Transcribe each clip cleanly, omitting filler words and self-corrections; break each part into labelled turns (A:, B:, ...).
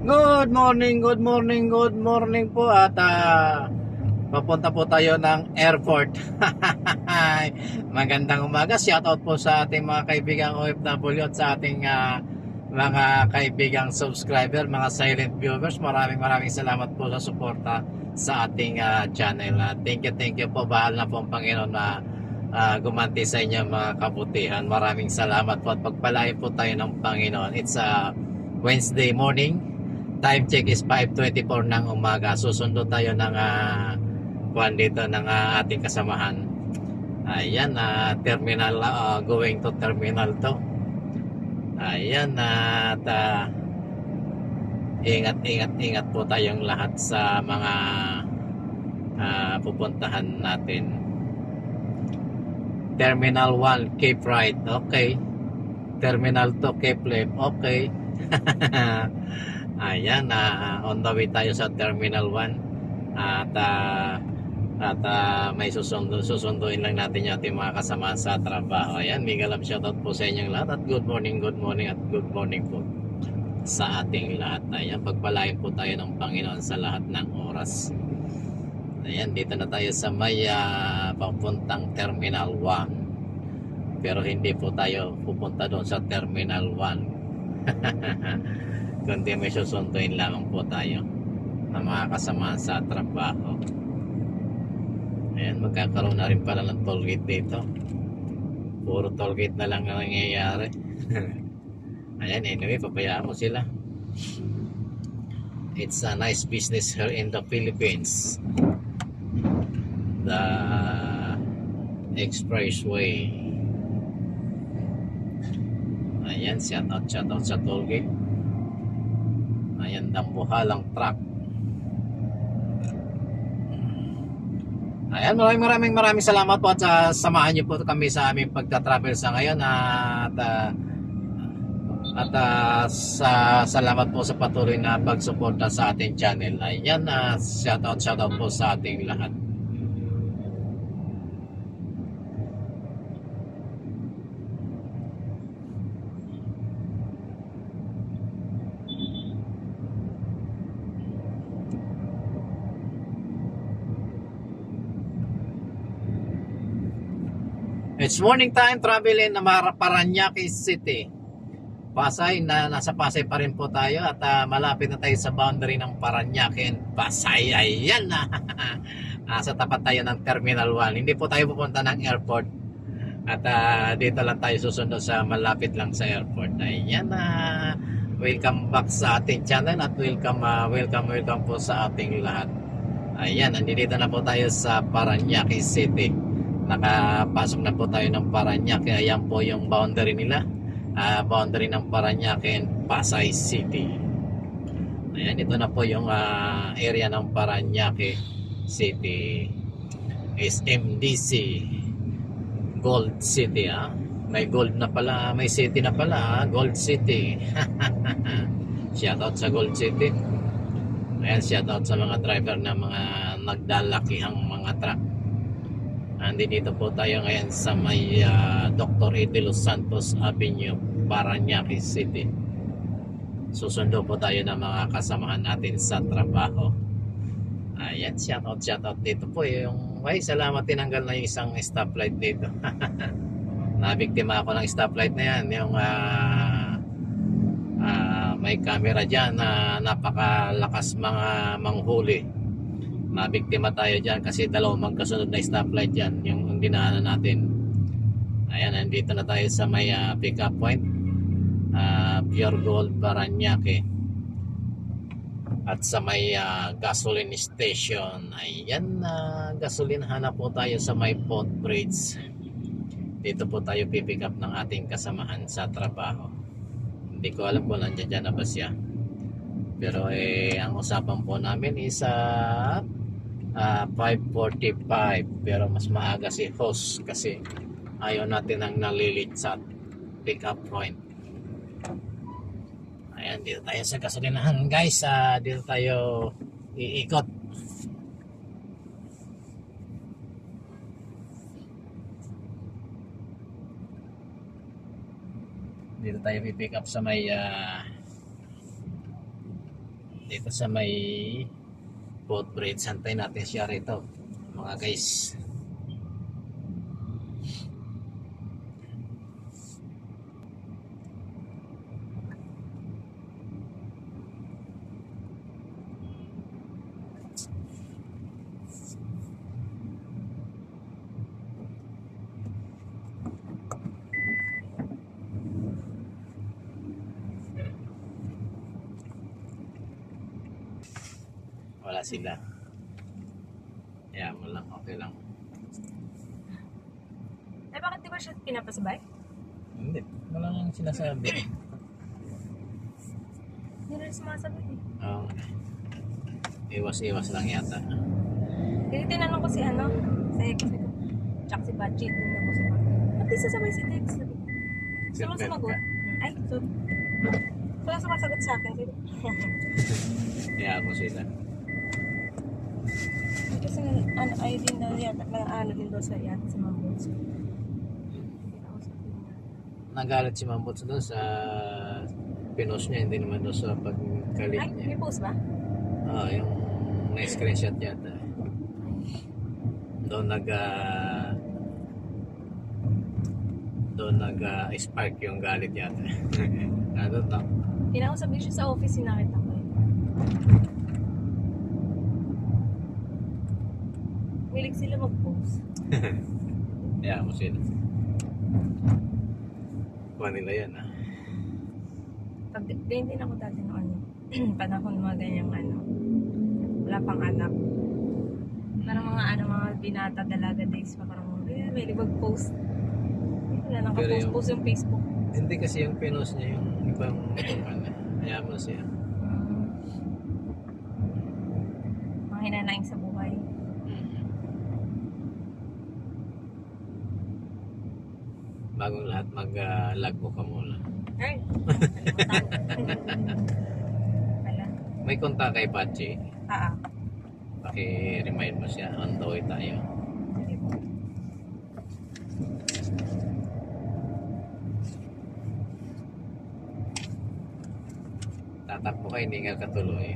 A: Good morning, good morning, good morning po at papunta po tayo ng airport. Magandang umaga, shoutout po sa ating mga kaibigang OFW at sa ating mga kaibigang subscriber, mga silent viewers. Maraming salamat po sa suporta sa ating channel. Thank you po, bahal na po ang Panginoon na gumanti sa inyo mga kabutihan. Maraming salamat po at pagpalain po tayo ng Panginoon. It's Wednesday morning. Time check is 5:24 ng umaga. Susundo tayo ng kuan dito ng ating kasamahan. Ayan, terminal, going to terminal to. Ayan, at ingat po tayong lahat sa mga pupuntahan natin. Terminal 1, Cape Right, okay. Terminal 2, Cape Left, okay. Ayan, on the way tayo sa Terminal 1 at may susunduin lang natin yung ating mga kasama sa trabaho. Ayan, mega love shoutout po sa inyong lahat at good morning at good morning po sa ating lahat. Ayan, pagpalain po tayo ng Panginoon sa lahat ng oras. Ayan, dito na tayo sa may papuntang Terminal 1, pero hindi po tayo pupunta doon sa Terminal 1. Kundi may susunduin lamang po tayo ng mga kasama sa trabaho. Ayan, magkakaroon na rin pala ng tollgate dito. Puro tollgate na lang na nangyayari. Ayan, anyway, pabayaan mo sila. It's a nice business here in the Philippines. The expressway. Ayan, shoutout sa tollgate. Ayan, dambuhalang truck. Ayan, maraming salamat po at samahan niyo po kami sa aming pagta-travel sa ngayon at salamat po sa patuloy na pagsuporta sa ating channel. Ayan, shoutout po sa ating lahat. It's morning time, traveling na Parañaque City, Pasay. Nasa Pasay pa rin po tayo at malapit na tayo sa boundary ng Parañaque and Pasay. Ayan na. Sa tapat tayo ng Terminal 1. Hindi po tayo pupunta ng airport at dito lang tayo susunod sa malapit lang sa airport. Ayan na. Welcome back sa ating channel at welcome po sa ating lahat. Ayan, nandito na po tayo sa Parañaque City. Nakapasok na po tayo ng Parañaque. Ayan po yung boundary nila, boundary ng Parañaque and Pasay City. Ayan, ito na po yung area ng Parañaque City. Is MDC Gold City. May gold na pala, may city na pala, Gold City. Shoutout sa Gold City. Ayan, shoutout sa mga driver na mga nagdalakihang mga truck. Dito po tayo ngayon sa may Dr. E. de los Santos Avenue, Parañaque City. Susundo po tayo ng mga kasamahan natin sa trabaho. Ayan, shoutout dito po yung salamat, tinanggal na yung isang stoplight dito. Nabiktima ako ng stoplight na yan, yung may camera dyan na napakalakas mga manghuli. Nabiktima tayo dyan kasi dalawang magkasunod na stoplight dyan yung dinaanan natin. Ayan, nandito na tayo sa may pick up point, Pure Gold Parañaque, at sa may gasoline station. Ayan, gasolinahan na po tayo sa may Port Bridge. Dito po tayo pipick up ng ating kasamahan sa trabaho. Hindi ko alam kung nandiyan dyan na ba siya, pero ang usapan po namin is 5:45, pero mas maaga si host kasi ayaw natin ang nalilit sa pick up point. Ayan, dito tayo sa gasolinahan guys. Dito tayo iikot. Dito tayo pipick up sa may Dito sa may boat bridge, santay natin siya rito mga guys. Wala sila. Kaya mo lang, okay lang.
B: Eh, bakit di ba siya pinapasabay?
A: Hindi, wala nang sinasabi.
B: Hindi rin sumasagot eh.
A: Oo. Iwas-iwas lang yata.
B: Kasi tinanong ko si Dex. Tsaka si Batchit. Tinanong ko si Batchit. Ba't di sasabay si Dex? Sabi ko. Sino
A: Seatbelt
B: sumagot?
A: ka.
B: Ay, sorry. Wala sumasagot sa akin. Sabi ko.
A: Kaya mo sila.
B: Kasi ay din daw yata. Ano din daw sa yata sa mga boats.
A: Nagalit si Mambots doon sa pinost niya, hindi naman doon sa pagkalit
B: Ay,
A: niya.
B: may post ba?
A: Yung na-screenshot yata. Doon spark yung galit yata. Ano to?
B: Kinausap din siya sa office, sinakita ko eh. Wilig sila mag-post.
A: Kaya mo sila. Kuha nila yan
B: Pag ganyan din ako dati noon. Panahon mga ganyang wala pang anak. Parang mga binata dalaga days pa parang may libag post. Wala nang
A: Pero
B: post yung Facebook.
A: Hindi kasi yung pinost niya yung ibang kaya mo siya.
B: Mga hinanaing sa buhay.
A: Bagong lahat mag-logbook ka muna.
B: Ay, wala.
A: May kontak kay Pachi. Paki-remind mo siya on the way tayo. Tatakbo ka, hindi nga katuloy.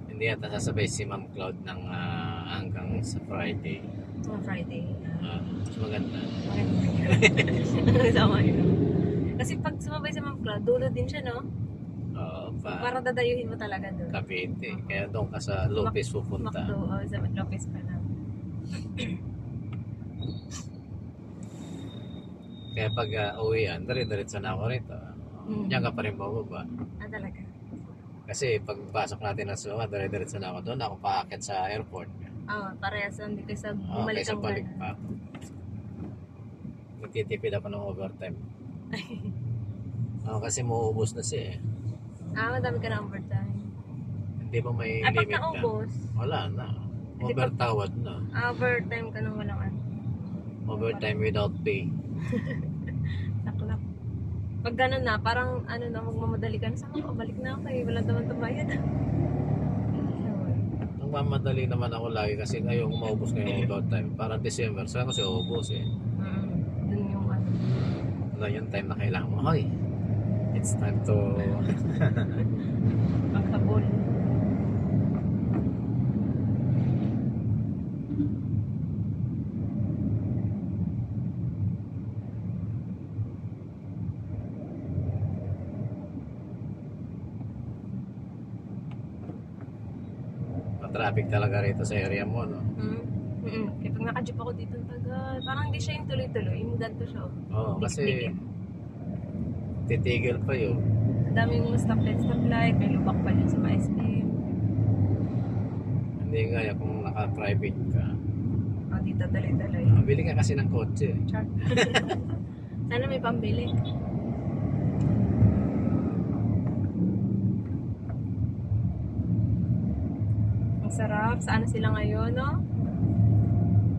A: Hindi yata sasabay si Ma'am Cloud ng hanggang sa Friday.
B: Friday.
A: Mas maganda.
B: Sama yun. Kasi pag sumabay sa Ma'am Cloud, dulo din siya, no?
A: Oo,
B: Para dadayuhin mo talaga doon.
A: Cavite. Kaya doon ka sa Lopez pupunta.
B: Macdo, sa Lopez pa lang.
A: Kaya pag uwian, dire-diretso na ako rito. Diyan ka pa rin bababa.
B: Talaga?
A: Kasi pagpasok natin ng Suwa, dire-diretso na ako doon. Ako paakit sa airport.
B: Parehas hindi ko sa
A: Oo,
B: bumalik
A: kaysa
B: ang
A: balik pa. Magtitipid ako ng overtime. Kasi mauubos na siya eh.
B: Madami ka na overtime.
A: Hindi ba may
B: Pag
A: limit na?
B: naubos,
A: Wala na. Overtawad na.
B: overtime ka nang walang
A: Overtime without pay.
B: Saklap. Pag gano'n na, parang magmamadali ka na. Saan ka? Balik na ako eh. Wala naman tumayad.
A: Nung mamadali naman ako lagi kasi ngayon maubos na yung overtime. Parang December, saan kasi ubos eh.
B: Dun yung
A: Yung time na kailangan mo, hoy, it's time to
B: maghabol.
A: traffic talaga rito sa area mo, no?
B: Kaya pag naka-jeep ako dito, tagal. Parang hindi siya yung tuloy-tuloy. Yung ganito siya.
A: Oo, kasi titigil pa yun.
B: Ang daming stoplight. May lubak pa dyan sa SM.
A: Hindi nga kung naka-private ka.
B: Dito tuloy-tuloy.
A: Bili ka kasi ng kotse.
B: Char. Sana may pambili. Ang sarap. Saan sila ngayon, no?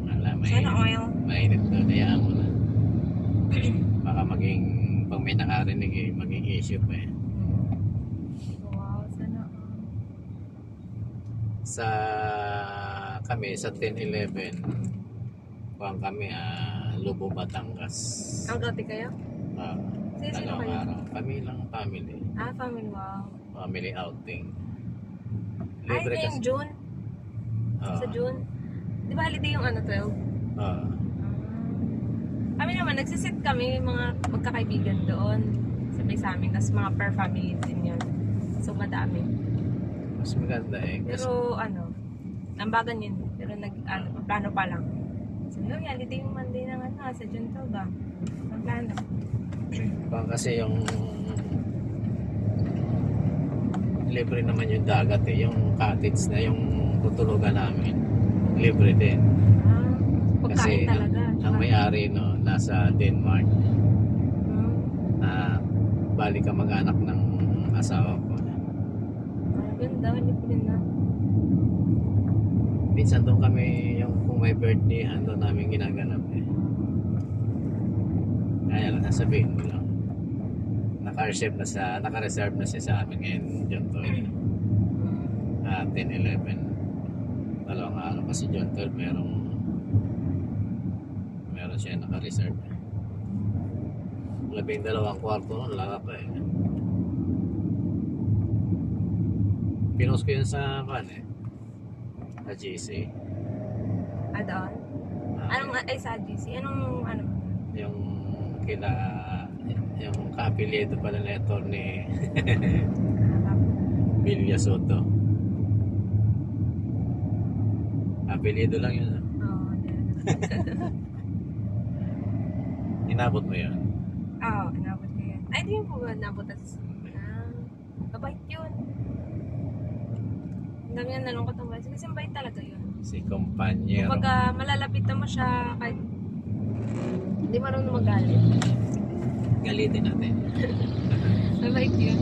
A: Wala,
B: Sana oil.
A: mainit doon. Hayaan mo na. maging, pag may nakarinig eh, maging issue pa eh.
B: Wow, sana.
A: Sa kami sa 10-11 kuwang kami Lubo, Batangas.
B: Ang gati kayo? Sino
A: Dalawang
B: kayo?
A: araw. Kami lang family.
B: Family, wow.
A: Family outing.
B: Ay, ito yung June.
A: Oo.
B: Sa June. Di ba holiday yung 12?
A: Oo.
B: Kami naman, nagsisit kami, mga magkakaibigan doon. Sabay sa amin, tapos mga per family din yun. So, madami.
A: Mas maganda eh.
B: Pero, nambagan yun. Pero, plano pa lang. So, yun, holiday yung Monday ng sa June 12 ba? Ang plano.
A: Kasi yung libre naman yung dagat eh. Yung cottage na yung tutulugan namin. Libre din.
B: Pagkain
A: Kasi
B: talaga.
A: ang may-ari no, nasa Denmark. Balik ka mag-anak ng asawa ko.
B: Ganda, libre na.
A: Minsan doon kami yung kung may birthday, doon namin ginaganap eh. Kaya lang sasabihin mo lang. Naka-reserve na siya sa amin ngayon John 12. 10-11. Dalawang araw kasi John 12 meron siya naka-reserve. 12 kwarto nun, laka pa eh. Pinost ko yun sa sa GC.
B: Doon? Anong sa GC? Anong
A: Yung yung ka-apelyido pala na ito ni Villa Soto. Apelyido lang yun. Inabot mo yun?
B: Inabot ko yun. Ay, di mo ba nabot? Mabait yun. Ang dami yan nalungkot ang bait. Kasi mabait talaga yun.
A: Si Kompanyero.
B: Kumbaga, malalapitan mo siya kahit hindi marunong magalit.
A: Galitin natin.
B: Mabait yun.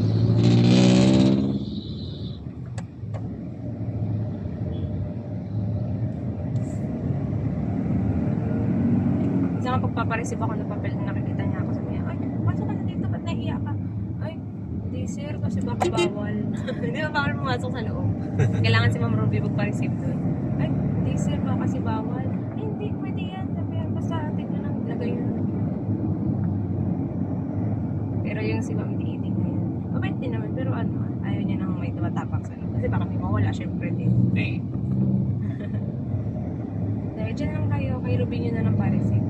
B: Isa nga pagpapareceive ako ng papel na nakikita niya ako, sabi niya, ay, pasok ka na dito, ba't nahiya ka? Ay, hindi sir, kasi baka bawal. Hindi ba bawal pumasok sa loob? Kailangan si Ma'am Ruby magpa-receive doon. Ay, hindi sir, baka kasi bawal. Ay, hindi, pwede yan. Sabi yan, basta atin na lang, lagay yun. Pero yung si Ma'am Didi ngayon, mabait din naman, pero ayaw niya nang may tumatapak sa loob. Kasi baka may mawala, syempre din. Dahil dyan lang kayo, kay Ruby nyo na lang pa-receive.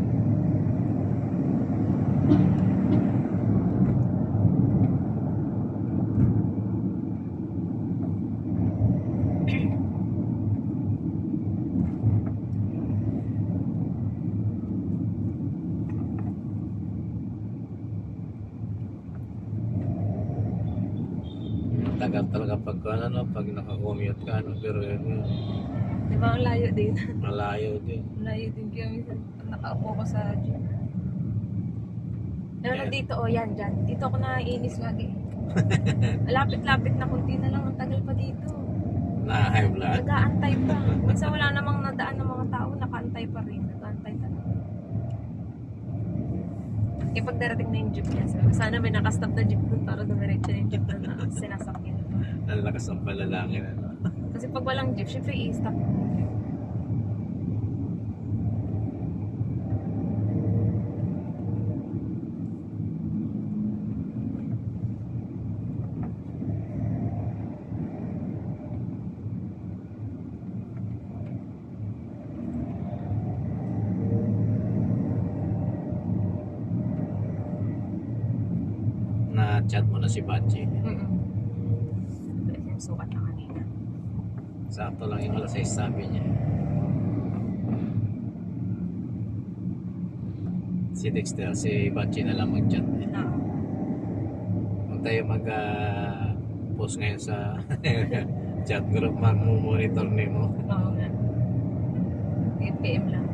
A: Tagal talaga pag naka-commute ka, pero yun,
B: Di ba ang layo din?
A: malayo din.
B: Layo din kaya minsan nakaupo ko sa gym. Ano
A: Yeah.
B: dito, yan, dyan. Dito ako naiinis lagi. Lapit-lapit na, kunti na lang, ang tagal pa dito.
A: Na-high blood.
B: Nag-aantay pa. Minsan wala namang nadaan ng mga tao, nakaantay pa rin. Nag-aantay talaga. Kaya pag darating na yung jeep niya, sabi ko, sana may nakastop na jeep dun para dumiretso na yung jeep na sinasakyan.
A: Ang lakas ng palalangin.
B: Kasi pag walang jeep, syempre i-stop mo.
A: Na-chat mo na si Bachi.
B: Kasi yung sukat na kanina.
A: Sakto lang yung alas 6 sabi niya. Si Dexter, si Bachi na lang mag-chat. Kung tayo mag-post ngayon sa chat group, mag-monitor ni mo.
B: Oo nga. 8 PM lang.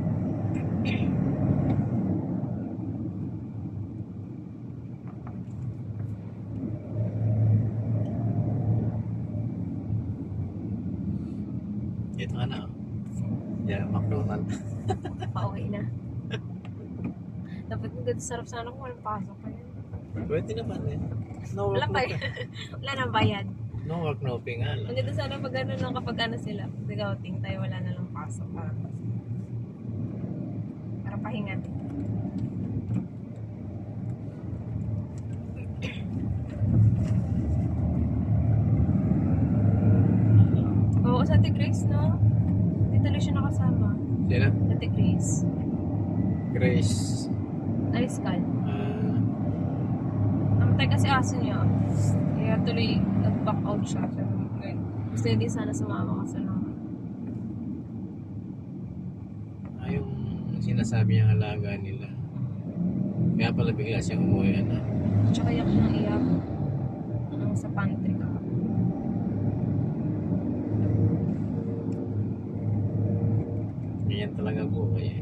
A: Ito ka na. Yeah, McDonald.
B: Pauwi na. Dapat Ganda sarap sana kung walang pasok kayo.
A: Pwede naman eh. No
B: Wala
A: work,
B: pa
A: no,
B: wala nang bayad.
A: no work, no pay nga
B: Ang
A: lang.
B: ganda sana pag ano lang kapag ano sila. Pag outing tayo wala na lang pasok. Para pahinga. Oo, sa Ate Grace, no? Hindi tuloy siya nakasama.
A: Sino?
B: Ate Grace.
A: Grace.
B: Aliskal.
A: Ah,
B: Namatay kasi aso niya. Kaya tuloy nag-back out siya. Gusto niya din sana sumama kasi lang.
A: yung sinasabi niyang alaga nila. Kaya pala bigla siyang umuwi, ano?
B: Tsaka iyak ng iyak. Ang sa pantry ka.
A: Ganyan talaga buhay eh.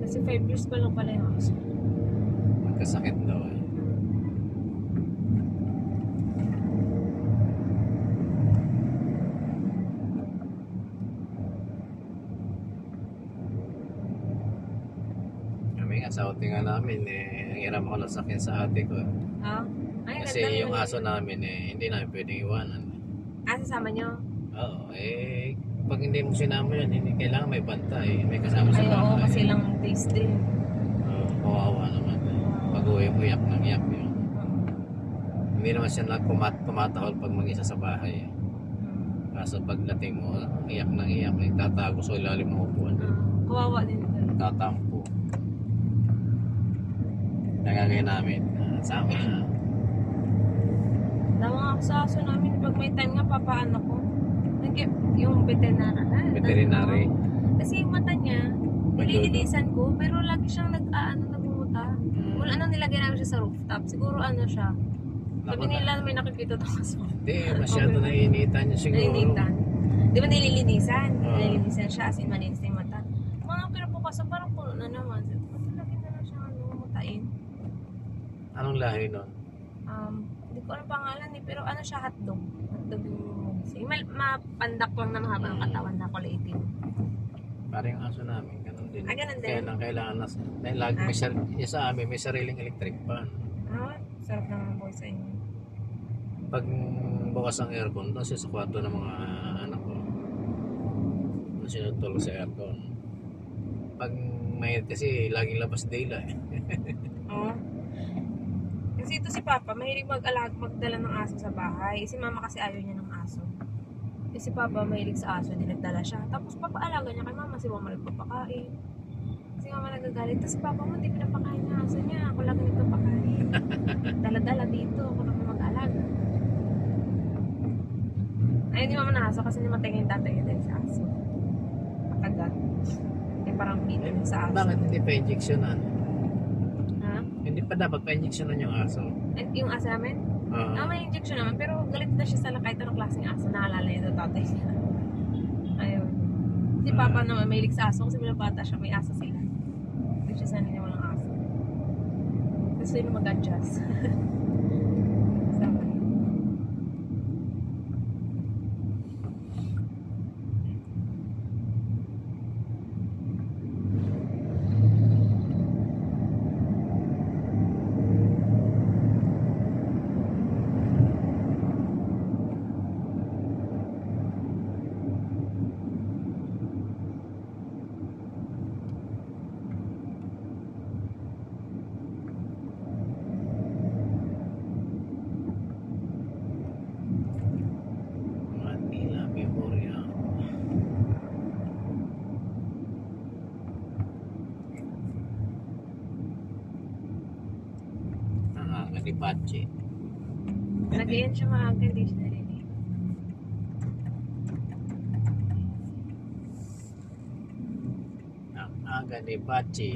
B: Kasi 5 years pa lang pala yung aso.
A: Magkasakit daw eh. Kami nga sa outing nga namin eh, ang hirap ako nasakyan sa ate ko.
B: Ha? Ay,
A: Kasi
B: ganda
A: yung
B: naman
A: aso namin eh, hindi namin pwedeng iwanan.
B: Ah, sasama nyo?
A: Oo, eh, pag hindi mo sinama yun, hindi kailangan may bantay, may kasama sa
B: Ay, oo,
A: bahay.
B: kasi lang days din.
A: Kawawa naman. Pag uwi mo, iyak ng iyak yun. Hindi naman siya pumatahol pag mag-isa sa bahay. Kaso pagdating mo, iyak ng iyak, nagtatago sa ilalim ng upuan.
B: Kawawa din ito.
A: Tatampo. Nagagay namin, sama na.
B: Dawa nga ako sa aso namin, pag may time nga, papaan ako. Yung
A: Veterinary.
B: Kasi yung mata niya, nililinisan ko, pero lagi siyang nagmumuta. Wala nang nilagay namin siya sa rooftop. Siguro ano siya. Sabi nila may nakikita daw kaso.
A: Hindi, masyado naiinitan niya siguro.
B: Nainitan. Di ba nililinisan?
A: Oo.
B: Nililinisan siya, as in malinis na yung mata. Mga kinabukasan, parang puno na naman. Ba't lagi na lang siya mutain?
A: Anong lahi nun?
B: Hindi ko alam pangalan eh, pero ano siya, hotdog. Hotdog yung mapandak lang na mahaba ang katawan na kulay itim.
A: Parang yung aso namin, ganun din.
B: Ah, ganun din?
A: Kaya lang kailangan yung sa amin, may sariling electric fan.
B: Sarap naman po sa inyo.
A: Pag bukas ang aircon, doon siya sa kwarto ng mga anak ko. Doon siya natulog sa aircon. Pag may kasi laging labas daylight.
B: Oo. Kasi ito si Papa, mahilig magdala ng aso sa bahay. Si Mama kasi ayaw niya ng aso. Si Papa mahilig sa aso, dinagdala siya. Tapos papaalaga niya kay Mama, si Mama nagpapakain. Si Mama nagagalit. Tapos si Papa mo, hindi pinapakain ng aso niya. Ako lang nagpapakain. Dala-dala dito, ako lang mag-alaga. Ayun, di Mama na aso kasi namatay nga yung tatay niya dahil sa aso. Matagal. Yung parang bitin sa aso.
A: Bakit hindi pa injectionan?
B: Ha?
A: Hindi pa dapat pa injectionan yung aso.
B: And yung aso namin?
A: Oo.
B: May injection naman, pero galit na siya sa kahit anong klaseng aso. Naalala niya sa tatay niya. Ayun. Si Papa naman, may sa aso. Kasi bilang bata siya, may aso sila. Hindi siya sanay niya walang aso. Gusto yun mag-adjust. Sama.
A: Manila, Memoria. Kadipache.
B: Nagayon siya maaga, hindi siya narinig.
A: Ang aga ni Pachi.